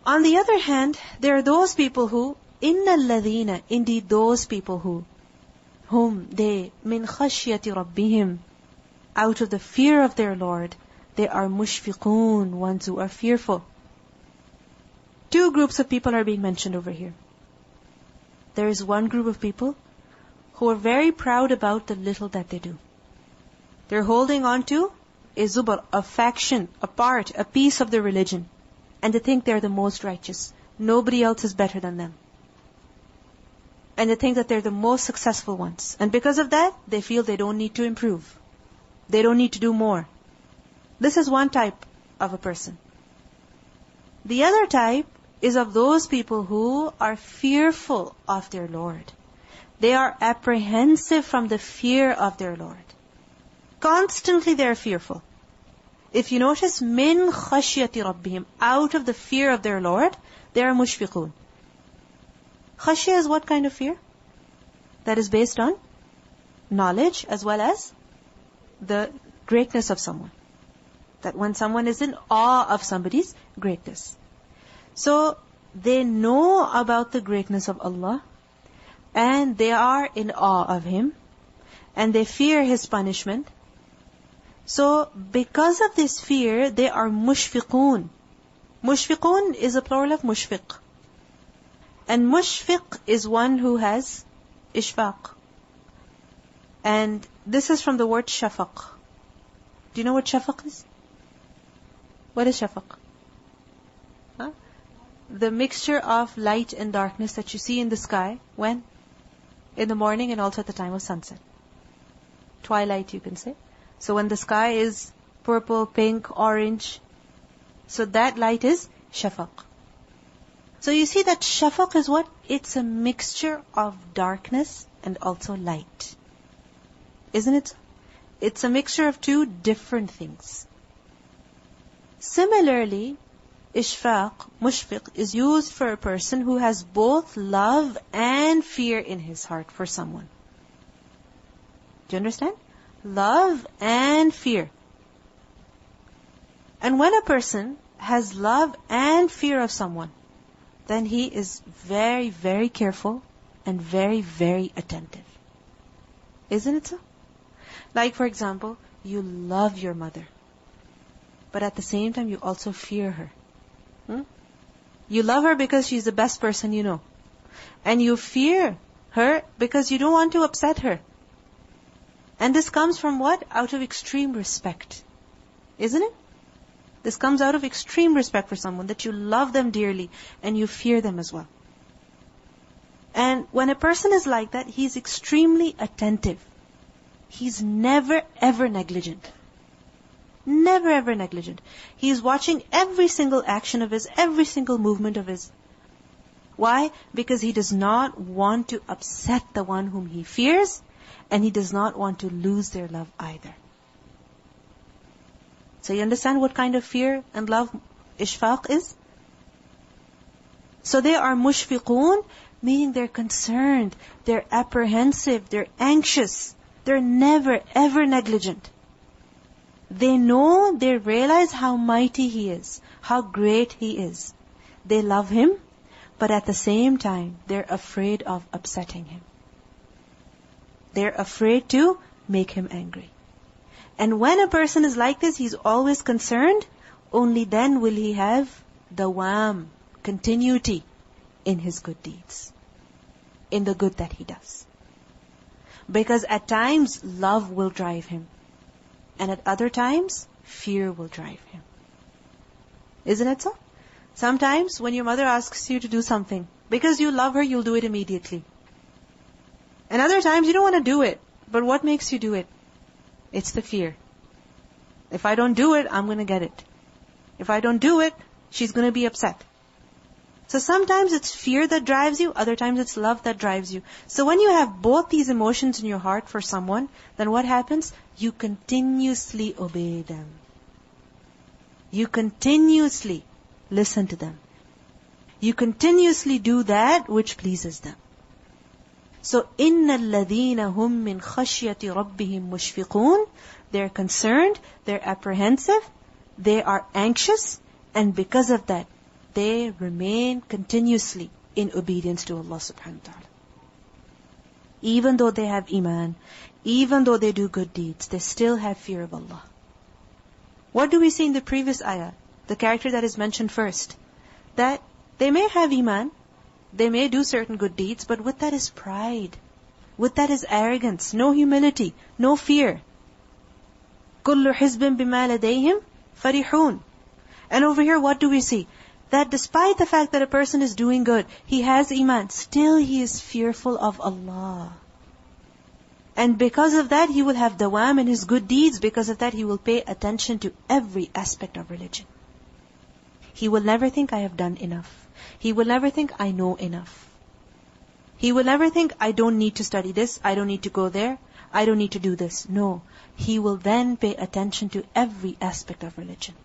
On the other hand, there are those people who, innal ladhina, indeed those people who, whom they, min khashyati rabbihim, out of the fear of their Lord, they are mushfiqun, ones who are fearful. Two groups of people are being mentioned over here. There is one group of people who are very proud about the little that they do. They're holding on to a zubar, a faction, a part, a piece of the religion. And they think they're the most righteous. Nobody else is better than them. And they think that they're the most successful ones. And because of that, they feel they don't need to improve. They don't need to do more. This is one type of a person. The other type is of those people who are fearful of their Lord. They are apprehensive from the fear of their Lord. Constantly they are fearful. If you notice, min khashyati rabbihim, out of the fear of their Lord, they are mushfiqun. Khashya is what kind of fear? That is based on knowledge as well as the greatness of someone. That when someone is in awe of somebody's greatness. So, they know about the greatness of Allah, and they are in awe of Him, and they fear His punishment. So, because of this fear, they are mushfiqun. Mushfiqun is a plural of mushfiq. And mushfiq is one who has ishfaq. And this is from the word shafaq. Do you know what shafaq is? What is shafaq? Huh? The mixture of light and darkness that you see in the sky. When? In the morning and also at the time of sunset. Twilight, you can say. So when the sky is purple, pink, orange, so that light is shafaq. So you see that shafaq is what? It's a mixture of darkness and also light. Isn't it? It's a mixture of two different things. Similarly, ishfaq, mushfiq, is used for a person who has both love and fear in his heart for someone. Do you understand? Love and fear. And when a person has love and fear of someone, then he is very, very careful and very, very attentive. Isn't it so? Like for example, you love your mother, but at the same time you also fear her. You love her because she's the best person you know. And you fear her because you don't want to upset her. And this comes from what? Out of extreme respect. Isn't it? This comes out of extreme respect for someone, that you love them dearly and you fear them as well. And when a person is like that, he's extremely attentive. He's never ever negligent. Never ever negligent. He's watching every single action of his, every single movement of his. Why? Because he does not want to upset the one whom he fears, and he does not want to lose their love either. So you understand what kind of fear and love ishfaq is? So they are mushfiqun, meaning they're concerned, they're apprehensive, they're anxious, they're never ever negligent. They know, they realize how mighty He is, how great He is. They love Him, but at the same time, they're afraid of upsetting Him. They're afraid to make Him angry. And when a person is like this, he's always concerned, only then will he have dawam, continuity in his good deeds, in the good that he does. Because at times, love will drive him. And at other times, fear will drive him. Isn't it so? Sometimes when your mother asks you to do something, because you love her, you'll do it immediately. And other times you don't want to do it. But what makes you do it? It's the fear. If I don't do it, I'm going to get it. If I don't do it, she's going to be upset. So sometimes it's fear that drives you, other times it's love that drives you. So when you have both these emotions in your heart for someone, then what happens? You continuously obey them. You continuously listen to them. You continuously do that which pleases them. So, إِنَّ الَّذِينَ هُمْ مِنْ خَشْيَةِ رَبِّهِمْ مُشْفِقُونَ. They're concerned, they're apprehensive, they are anxious, and because of that, they remain continuously in obedience to Allah subhanahu wa ta'ala. Even though they have iman, even though they do good deeds, they still have fear of Allah. What do we see in the previous ayah? The character that is mentioned first. That they may have iman, they may do certain good deeds, but with that is pride. With that is arrogance, no humility, no fear. كُلُّ حِزْبٍ بِمَا لَدَيْهِمْ فَرِحُونَ. And over here, what do we see? That despite the fact that a person is doing good, he has iman, still he is fearful of Allah. And because of that, he will have dawam in his good deeds. Because of that, he will pay attention to every aspect of religion. He will never think, I have done enough. He will never think, I know enough. He will never think, I don't need to study this, I don't need to go there, I don't need to do this. No. He will then pay attention to every aspect of religion.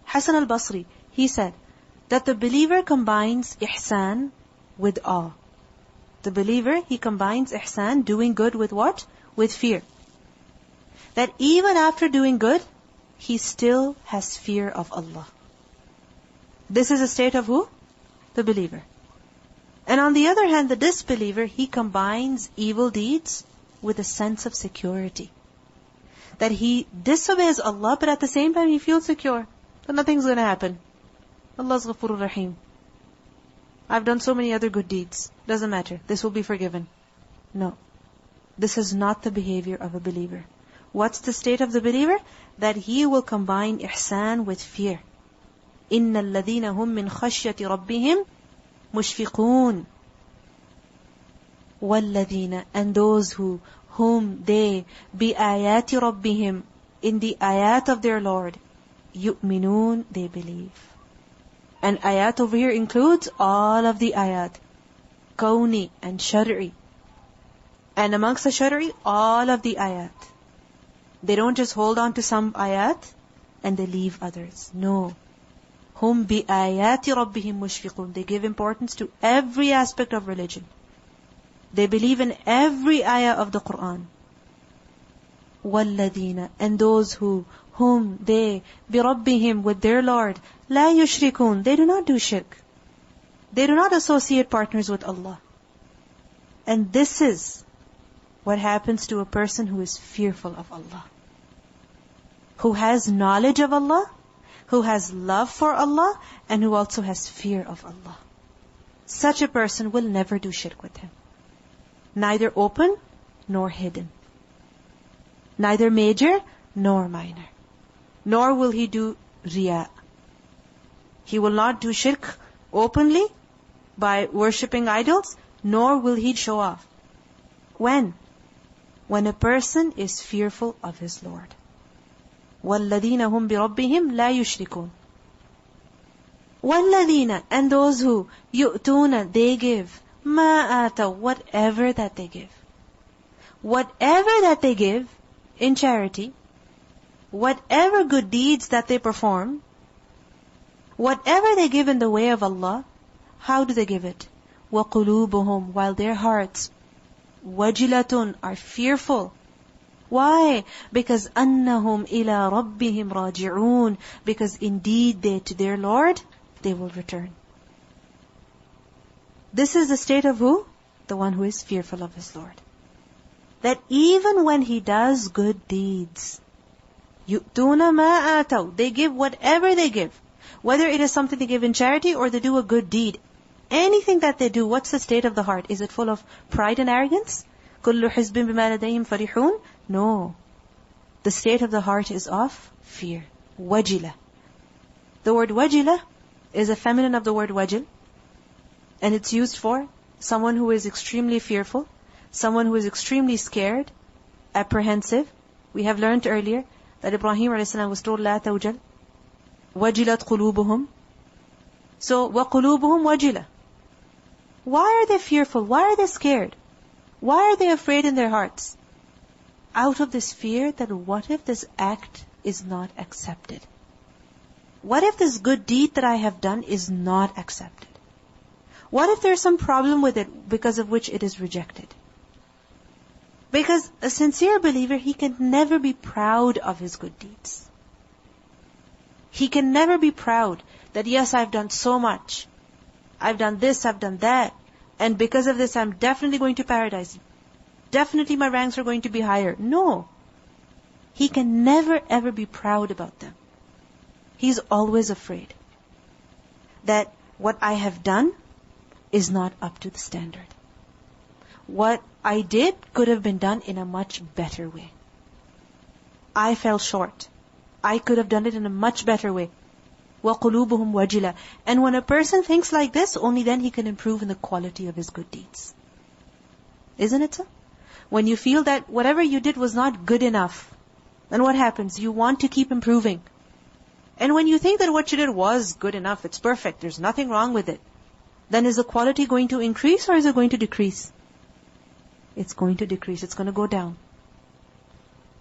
Hasan al-Basri, he said that the believer combines ihsan with awe. The believer, he combines ihsan, doing good, with what? With fear. That even after doing good, he still has fear of Allah. This is a state of who? The believer. And on the other hand, the disbeliever, he combines evil deeds with a sense of security. That he disobeys Allah, but at the same time he feels secure. That nothing's going to happen. Allah's Ghafurur Rahim. I've done so many other good deeds. Doesn't matter. This will be forgiven. No. This is not the behavior of a believer. What's the state of the believer? That he will combine ihsan with fear. إِنَّ الَّذِينَ هُمْ مِنْ خَشْيَةِ رَبِّهِمْ مُشْفِقُونَ. وَالَّذِينَ, and those whom they, بِآيَاتِ رَبِّهِمْ, in the ayat of their Lord, يُؤْمِنُونَ, they believe. And ayat over here includes all of the ayat, kawni and shari'i. And amongst the shari'i, all of the ayat. They don't just hold on to some ayat and they leave others. No. Hum bi ayati rabbihim mushfiqun. They give importance to every aspect of religion. They believe in every ayah of the Quran. وَالَّذِينَ, and those whom they, بِرَبِّهِمْ, with their Lord, لَا يُشْرِكُونَ, they do not do shirk. They do not associate partners with Allah. And this is what happens to a person who is fearful of Allah. Who has knowledge of Allah, who has love for Allah, and who also has fear of Allah. Such a person will never do shirk with him. Neither open nor hidden. Neither major nor minor. Nor will he do riya. He will not do shirk openly by worshipping idols, nor will he show off. When? When a person is fearful of his Lord. وَالَّذِينَ هُمْ بِرَبِّهِمْ لَا يُشْرِكُونَ. وَالَّذِينَ, and those who يُؤْتُونَ, they give, مَا آتَوْا, whatever that they give. Whatever that they give in charity, whatever good deeds that they perform, whatever they give in the way of Allah, how do they give it? وَقُلُوبُهُمْ, while their hearts, وَجِلَةٌ, are fearful. Why? Because أَنَّهُمْ إِلَىٰ رَبِّهِمْ رَاجِعُونَ, because indeed they, to their Lord, they will return. This is the state of who? The one who is fearful of his Lord. That even when he does good deeds, يُؤْتُونَ مَا آتَوْا, they give whatever they give. Whether it is something they give in charity or they do a good deed. Anything that they do, what's the state of the heart? Is it full of pride and arrogance? كُلُّ حِزْبٍ بِمَا لَدَيْهِمْ فَرِحُونَ. No. The state of the heart is of fear. Wajila. The word wajila is a feminine of the word wajil. And it's used for someone who is extremely fearful, someone who is extremely scared, apprehensive. We have learned earlier that Ibrahim a.s. was told, لا توجل, وجلت قلوبهم. So, وَقُلُوبُهُمْ وَجِلَةٌ. Why are they fearful? Why are they scared? Why are they afraid in their hearts? Out of this fear that what if this act is not accepted? What if this good deed that I have done is not accepted? What if there's some problem with it because of which it is rejected? Because a sincere believer, he can never be proud of his good deeds. He can never be proud That yes, I've done so much. I've done this, I've done that. And because of this, I'm definitely going to paradise. Definitely my ranks are going to be higher. No. He can never ever be proud about them. He's always afraid that what I have done is not up to the standard. What I did could have been done in a much better way. I fell short. I could have done it in a much better way. وَقُلُوبُهُمْ وَجِلَةٌ. And when a person thinks like this, only then he can improve in the quality of his good deeds. Isn't it so? When you feel that whatever you did was not good enough, then what happens? You want to keep improving. And when you think that what you did was good enough, it's perfect, there's nothing wrong with it, then is the quality going to increase or is it going to decrease? It's going to decrease. It's going to go down.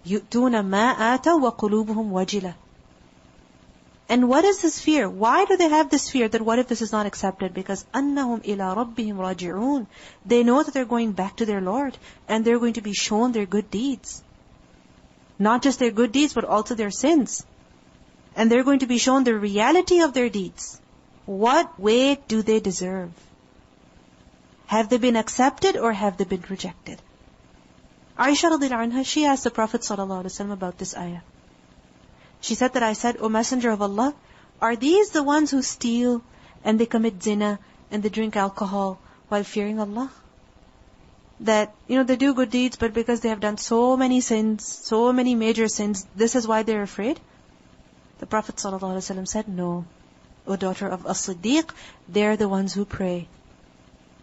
يُؤْتُونَ مَا آتَوْا وَقُلُوبُهُمْ وَجِلَةٌ. And what is this fear? Why do they have this fear that what if this is not accepted? Because أَنَّهُمْ إِلَىٰ رَبِّهِمْ رَاجِعُونَ. They know that they're going back to their Lord and they're going to be shown their good deeds. Not just their good deeds, but also their sins. And they're going to be shown the reality of their deeds. What weight do they deserve? Have they been accepted or have they been rejected? Aisha radiallahu anha, she asked the Prophet ﷺ about this ayah. She said that I said, O Messenger of Allah, are these the ones who steal and they commit zina and they drink alcohol while fearing Allah? That, they do good deeds, but because they have done so many sins, so many major sins, this is why they're afraid? The Prophet ﷺ said, no. O daughter of As-Siddiq, they're the ones who pray.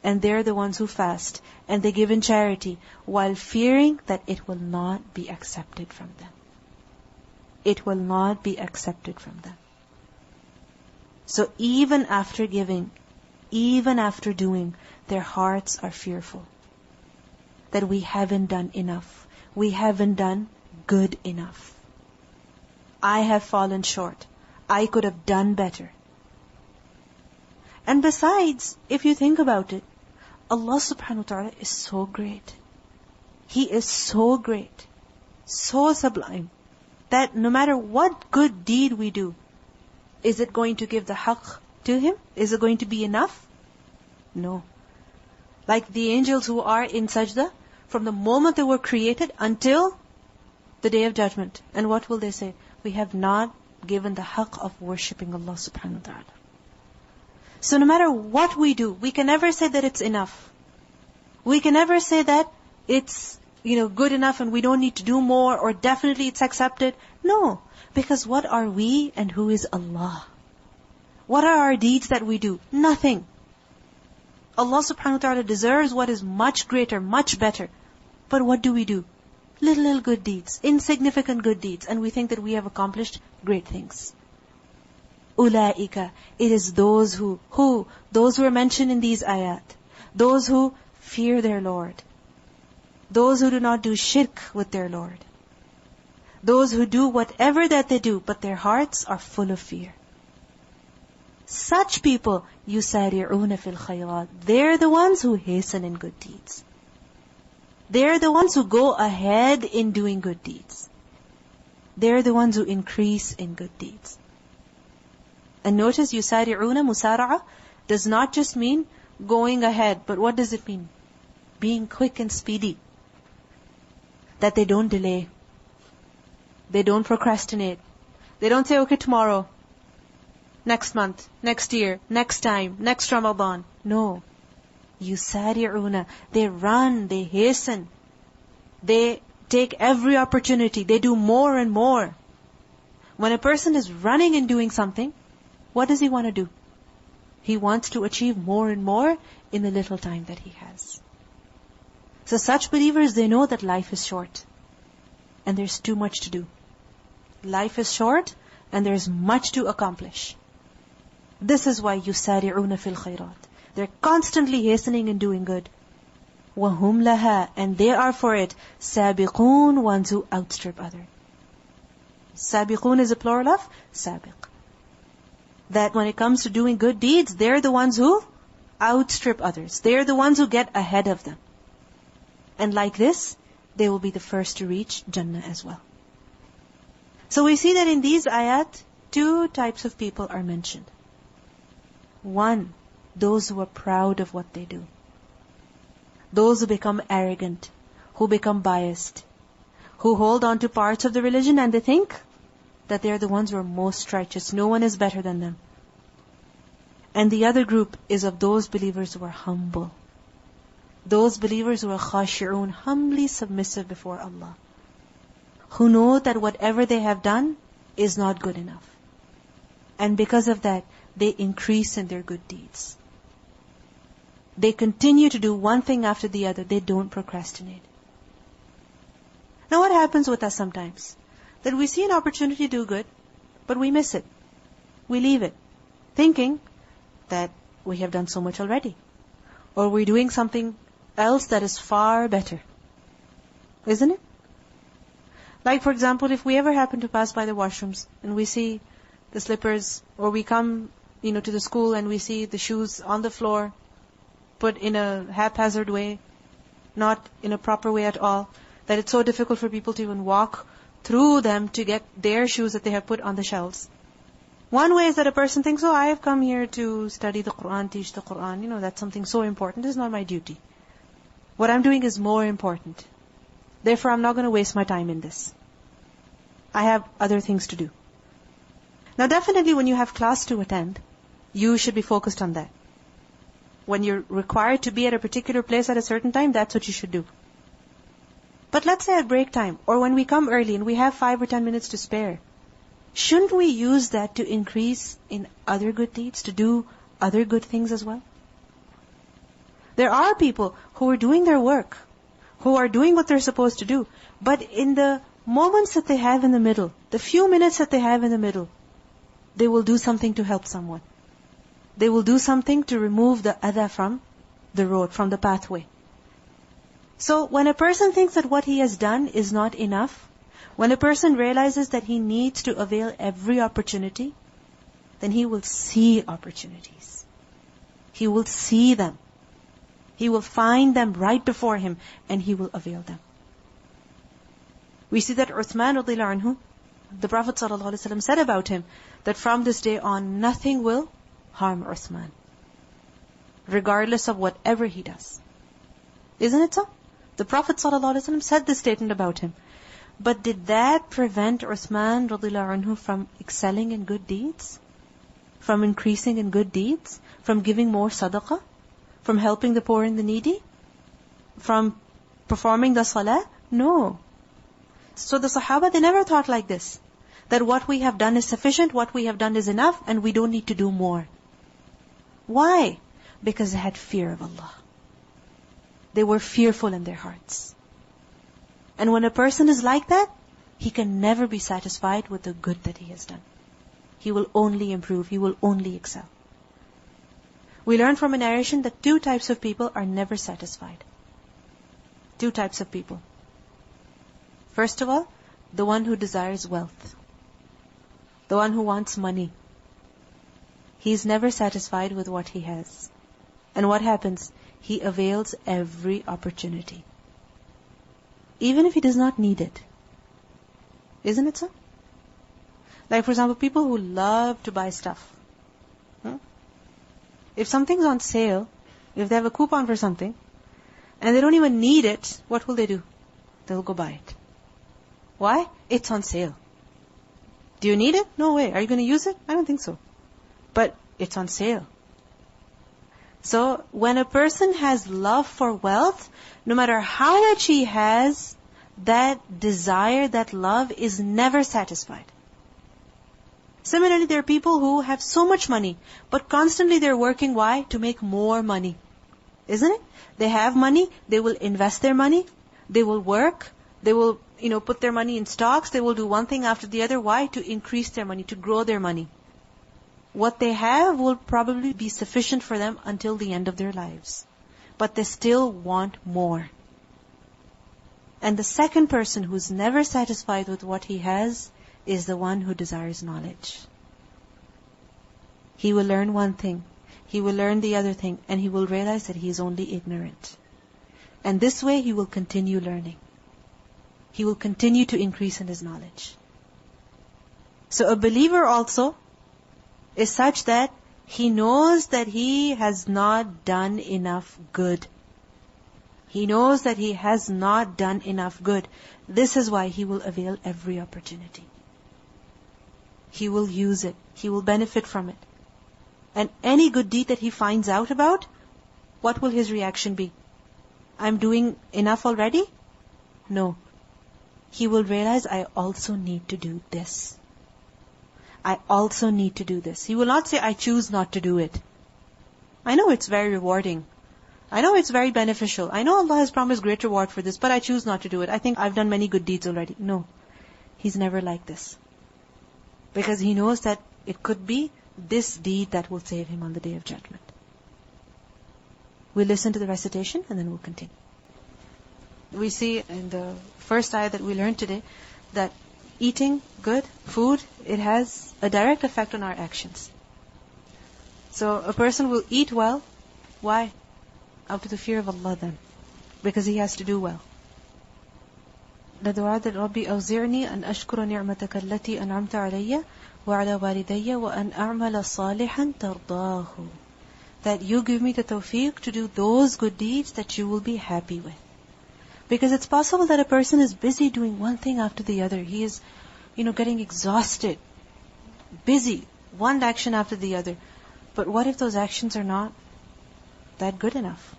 And they're the ones who fast. And they give in charity, while fearing that it will not be accepted from them. It will not be accepted from them. So even after giving, even after doing, their hearts are fearful. That we haven't done enough. We haven't done good enough. I have fallen short. I could have done better. And besides, if you think about it, Allah subhanahu wa ta'ala is so great. He is so great, so sublime, that no matter what good deed we do, is it going to give the haqq to Him? Is it going to be enough? No. Like the angels who are in sajda, from the moment they were created until the Day of Judgment. And what will they say? We have not given the haqq of worshipping Allah subhanahu wa ta'ala. So no matter what we do, we can never say that it's enough. We can never say that it's, good enough and we don't need to do more, or definitely it's accepted. No. Because what are we and who is Allah? What are our deeds that we do? Nothing. Allah subhanahu wa ta'ala deserves what is much greater, much better. But what do we do? Little good deeds, insignificant good deeds, and we think that we have accomplished great things. Ulaika, it is those who are mentioned in these ayat. Those who fear their Lord. Those who do not do shirk with their Lord. Those who do whatever that they do, but their hearts are full of fear. Such people, yusari'una fil khayrat. They're the ones who hasten in good deeds. They're the ones who go ahead in doing good deeds. They're the ones who increase in good deeds. And notice, yusari'una, musara'a, does not just mean going ahead, but what does it mean? Being quick and speedy. That they don't delay. They don't procrastinate. They don't say, okay, tomorrow, next month, next year, next time, next Ramadan. No. Yusari'una. They run, they hasten. They take every opportunity. They do more and more. When a person is running and doing something, what does he want to do? He wants to achieve more and more in the little time that he has. So such believers, they know that life is short. And there's too much to do. Life is short and there's much to accomplish. This is why yusari'una fil khayrat. They're constantly hastening and doing good. وَهُمْ لَهَا. And they are for it sabiqun, ones who outstrip others. Sabiqun is a plural of sabiq. That when it comes to doing good deeds, they're the ones who outstrip others. They're the ones who get ahead of them. And like this, they will be the first to reach Jannah as well. So we see that in these ayat, two types of people are mentioned. One, those who are proud of what they do. Those who become arrogant, who become biased, who hold on to parts of the religion and they think that they are the ones who are most righteous. No one is better than them. And the other group is of those believers who are humble. Those believers who are khashi'un, humbly submissive before Allah. Who know that whatever they have done is not good enough. And because of that, they increase in their good deeds. They continue to do one thing after the other. They don't procrastinate. Now what happens with us sometimes? That we see an opportunity to do good, but we miss it. We leave it, thinking that we have done so much already. Or we're doing something else that is far better. Isn't it? Like for example, if we ever happen to pass by the washrooms and we see the slippers, or we come, to the school and we see the shoes on the floor, put in a haphazard way, not in a proper way at all, that it's so difficult for people to even walk through them to get their shoes that they have put on the shelves. One way is that a person thinks, I have come here to study the Quran, teach the Quran, that's something so important. This is not my duty. What I'm doing is more important. Therefore, I'm not going to waste my time in this. I have other things to do. Now definitely when you have class to attend, you should be focused on that. When you're required to be at a particular place at a certain time, that's what you should do. But let's say at break time, or when we come early and we have 5 or 10 minutes to spare, shouldn't we use that to increase in other good deeds, to do other good things as well? There are people who are doing their work, who are doing what they're supposed to do, but in the moments that they have in the middle, the few minutes that they have in the middle, they will do something to help someone. They will do something to remove the adha from the road, from the pathway. So when a person thinks that what he has done is not enough, when a person realizes that he needs to avail every opportunity, then he will see opportunities. He will see them. He will find them right before him and he will avail them. We see that Uthman radhiyallahu anhu, the Prophet ﷺ said about him that from this day on nothing will harm Uthman, regardless of whatever he does. Isn't it so? The Prophet ﷺ said this statement about him. But did that prevent Uthman radhiyallahu anhu from excelling in good deeds? From increasing in good deeds? From giving more sadaqah? From helping the poor and the needy? From performing the salah? No. So the Sahaba, they never thought like this. That what we have done is sufficient, what we have done is enough, and we don't need to do more. Why? Because they had fear of Allah. They were fearful in their hearts. And when a person is like that, he can never be satisfied with the good that he has done. He will only improve, he will only excel. We learn from a narration that 2 types of people are never satisfied. 2 types of people. First of all, the one who desires wealth. The one who wants money. He's never satisfied with what he has. And what happens? He avails every opportunity. Even if he does not need it. Isn't it so? Like for example, people who love to buy stuff. If something's on sale, if they have a coupon for something, and they don't even need it, what will they do? They'll go buy it. Why? It's on sale. Do you need it? No way. Are you going to use it? I don't think so. But it's on sale. So when a person has love for wealth, no matter how much he has, that desire, that love is never satisfied. Similarly, there are people who have so much money, but constantly they're working, why? To make more money. Isn't it? They have money, they will invest their money, they will work, they will, put their money in stocks, they will do one thing after the other. Why? To increase their money, to grow their money. What they have will probably be sufficient for them until the end of their lives. But they still want more. And the second person who's never satisfied with what he has is the one who desires knowledge. He will learn one thing, he will learn the other thing, and he will realize that he is only ignorant. And this way he will continue learning. He will continue to increase in his knowledge. So a believer also is such that He knows that he has not done enough good. He knows that he has not done enough good. This is why he will avail every opportunity. He will use it. He will benefit from it. And any good deed that he finds out about, what will his reaction be? I'm doing enough already? No. He will realize, I also need to do this. I also need to do this. He will not say, I choose not to do it. I know it's very rewarding. I know it's very beneficial. I know Allah has promised great reward for this, but I choose not to do it. I think I've done many good deeds already. No. He's never like this. Because he knows that it could be this deed that will save him on the Day of Judgment. We'll listen to the recitation and then we'll continue. We see in the first ayah that we learned today that eating good food, it has a direct effect on our actions. So a person will eat well. Why? Out of the fear of Allah then. Because he has to do well. The dua that Rabbi awzi'ni an ashkura ni'mataka allati an'amta alayya wa ala walidayya wa an a'mala salihan tardahu. That you give me the tawfiq to do those good deeds that you will be happy with. Because it's possible that a person is busy doing one thing after the other. He is, getting exhausted. Busy. One action after the other. But what if those actions are not that good enough?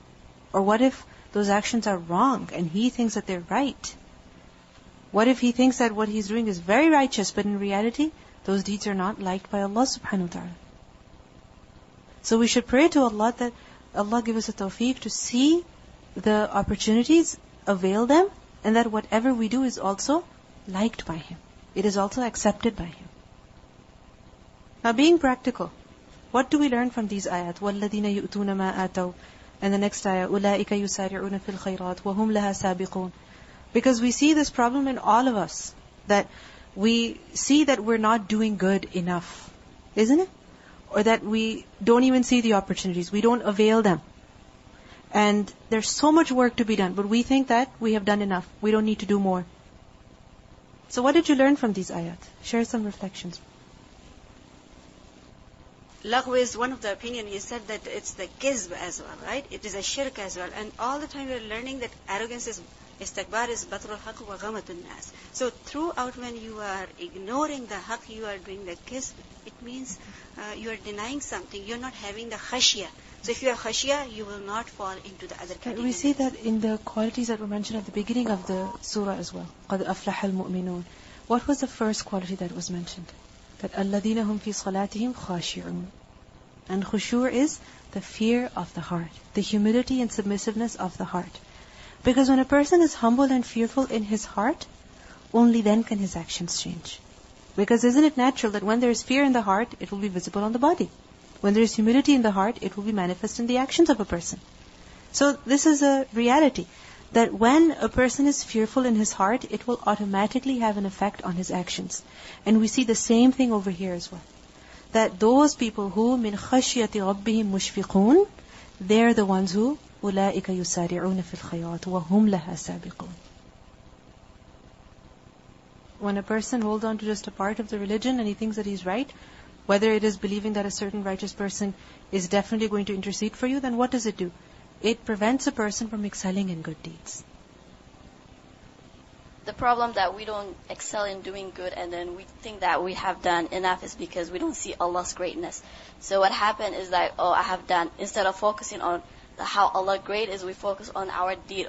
Or what if those actions are wrong and he thinks that they're right? What if he thinks that what he's doing is very righteous, but in reality, those deeds are not liked by Allah subhanahu wa ta'ala? So we should pray to Allah that Allah give us a tawfiq to see the opportunities, avail them, and that whatever we do is also liked by Him. It is also accepted by Him. Now being practical, what do we learn from these ayat? وَالَّذِينَ يُؤْتُونَ مَا آتَوْا. And the next ayah, أُولَٰئِكَ يُسَارِعُونَ فِي الْخَيْرَاتِ وَهُمْ لَهَا سَابِقُونَ. Because we see this problem in all of us, that we see that we're not doing good enough, isn't it? Or that we don't even see the opportunities, we don't avail them. And there's so much work to be done, but we think that we have done enough, we don't need to do more. So what did you learn from these ayat? Share some reflections. Laghu is one of the opinion. He said that it's the kizb as well, right? It is a shirk as well. And all the time we're learning that arrogance is istakbar is batrul haqq wa ghamatun nas. So throughout when you are ignoring the haqq, you are doing the kizb. It means you are denying something. You're not having the khashya. So if you have khashya, you will not fall into the other category. We see that in the qualities that were mentioned at the beginning of the surah as well. قَدْ أَفْلَحَ الْمُؤْمِنُونَ. What was the first quality that was mentioned? That الَّذِينَ هُمْ فِي صَلَاتِهِمْ خَاشِعُونَ. And khushu' is the fear of the heart, the humility and submissiveness of the heart. Because when a person is humble and fearful in his heart, only then can his actions change. Because isn't it natural that when there is fear in the heart, it will be visible on the body? When there is humility in the heart, it will be manifest in the actions of a person. So this is a reality, that when a person is fearful in his heart, it will automatically have an effect on his actions. And we see the same thing over here as well. That those people who min khashyati rabbihim mushfiqun, they're the ones who أُولَٰئِكَ يُسَارِعُونَ فِي الْخَيْرَاتِ وَهُمْ لَهَا سَابِقُونَ. When a person holds on to just a part of the religion and he thinks that he's right, whether it is believing that a certain righteous person is definitely going to intercede for you, then what does it do? It prevents a person from excelling in good deeds. The problem that we don't excel in doing good and then we think that we have done enough is because we don't see Allah's greatness. So what happened is that, I have done, instead of focusing on how Allah great is, we focus on our deed.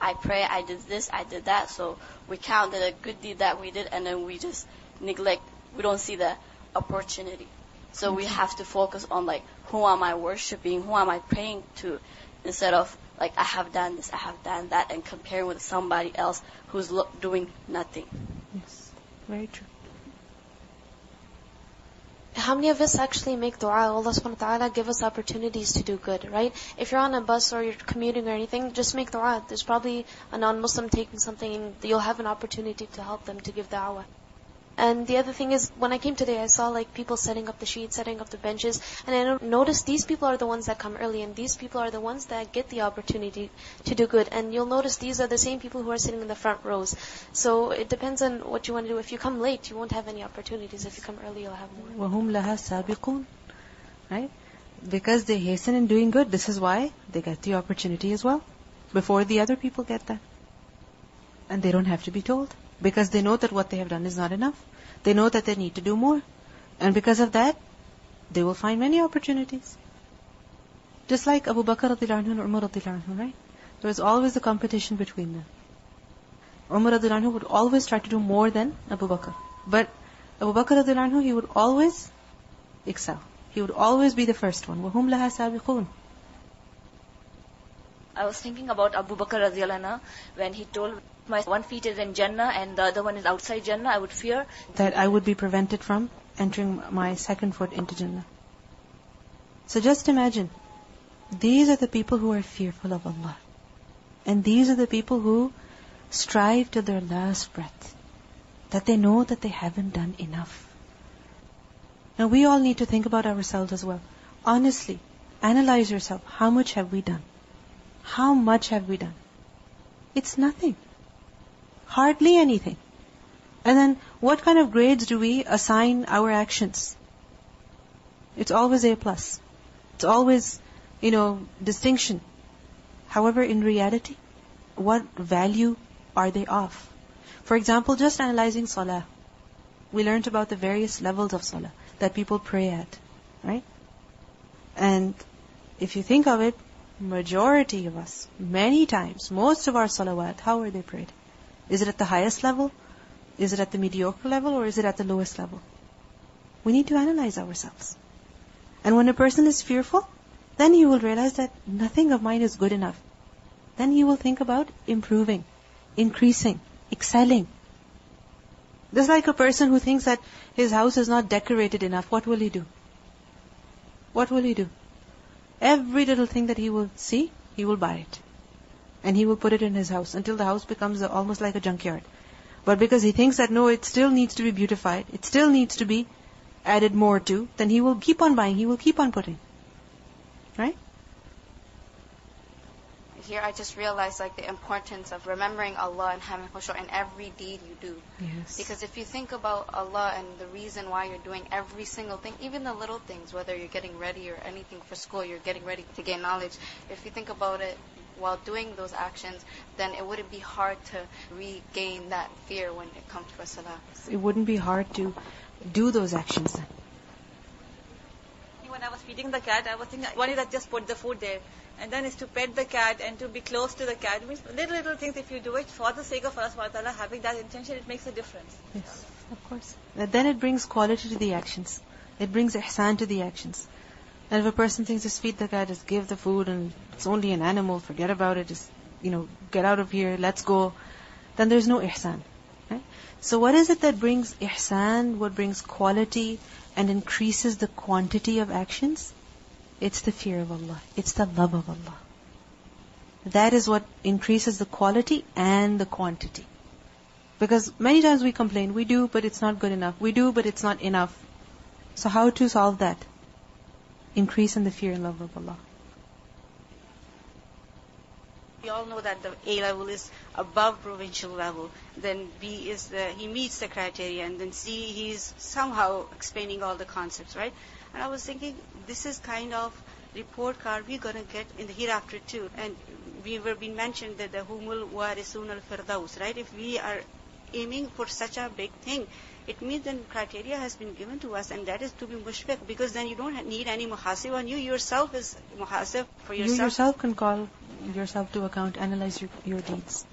I pray, I did this, I did that. So we count the good deed that we did and then we just neglect, we don't see the opportunity. So we have to focus on who am I worshiping, who am I praying to, instead of I have done this, I have done that, and comparing with somebody else who's doing nothing. Yes, very true. How many of us actually make dua? Allah subhanahu wa ta'ala give us opportunities to do good, right? If you're on a bus or you're commuting or anything, just make dua. There's probably a non-Muslim taking something and you'll have an opportunity to help them, to give da'wah. And the other thing is, when I came today, I saw people setting up the sheets, setting up the benches, and I noticed these people are the ones that come early, and these people are the ones that get the opportunity to do good. And you'll notice these are the same people who are sitting in the front rows. So it depends on what you want to do. If you come late, you won't have any opportunities. If you come early, you'll have more. وَهُمْ لَهَا سَابِقُونَ. Right? Because they hasten in doing good, this is why they get the opportunity as well, before the other people get that. And they don't have to be told, because they know that what they have done is not enough. They know that they need to do more. And because of that, they will find many opportunities. Just like Abu Bakr radiallahu anhu and Umar radiallahu anhu, right? There was always a competition between them. Umar radiallahu anhu would always try to do more than Abu Bakr. But Abu Bakr radiallahu anhu, he would always excel. He would always be the first one. وَهُمْ لَهَا سَابِقُونَ. I was thinking about Abu Bakr radiallahu anhu when he told, my one feet is in Jannah and the other one is outside Jannah. I would fear that I would be prevented from entering my second foot into Jannah. So just imagine, these are the people who are fearful of Allah. And these are the people who strive to their last breath, that they know that they haven't done enough. Now we all need to think about ourselves as well. Honestly, analyze yourself. How much have we done? How much have we done? It's nothing. Hardly anything. And then what kind of grades do we assign our actions? It's always A+. It's always, distinction. However, in reality, what value are they of? For example, just analyzing salah. We learned about the various levels of salah that people pray at, right? And if you think of it, majority of us, many times, most of our salawat, how are they prayed? Is it at the highest level? Is it at the mediocre level? Or is it at the lowest level? We need to analyze ourselves. And when a person is fearful, then he will realize that nothing of mine is good enough. Then he will think about improving, increasing, excelling. Just like a person who thinks that his house is not decorated enough, what will he do? What will he do? Every little thing that he will see, he will buy it. And he will put it in his house until the house becomes almost like a junkyard. But because he thinks that no, it still needs to be beautified, it still needs to be added more to, then he will keep on buying, he will keep on putting. Right? Here I just realized the importance of remembering Allah and having khushu' in every deed you do. Yes. Because if you think about Allah and the reason why you're doing every single thing, even the little things, whether you're getting ready or anything for school, you're getting ready to gain knowledge, if you think about it while doing those actions, then it wouldn't be hard to regain that fear when it comes to salah. It wouldn't be hard to do those actions then. When I was feeding the cat, I was thinking, one is that just put the food there. And then is to pet the cat and to be close to the cat. It means little things, if you do it for the sake of Allah subhanahu wa ta'ala, having that intention, it makes a difference. Yes, of course. Then it brings quality to the actions. It brings ihsan to the actions. And if a person thinks just feed the cat, just give the food and it's only an animal, forget about it, just, get out of here, let's go, then there's no ihsan. Right? So what is it that brings ihsan, what brings quality and increases the quantity of actions? It's the fear of Allah. It's the love of Allah. That is what increases the quality and the quantity. Because many times we complain, we do, but it's not good enough. We do, but it's not enough. So how to solve that? Increase in the fear and love of Allah. We all know that the A level is above provincial level. Then B is he meets the criteria, and then C, he's somehow explaining all the concepts, right? And I was thinking, this is kind of report card we're going to get in the hereafter too. And we were being mentioned that the humul warisun al-firdaus, right? If we are aiming for such a big thing, it means then criteria has been given to us, and that is to be mushfiq, because then you don't need any muhasib on you. Yourself is muhasib for yourself. You yourself can call yourself to account, analyze your deeds.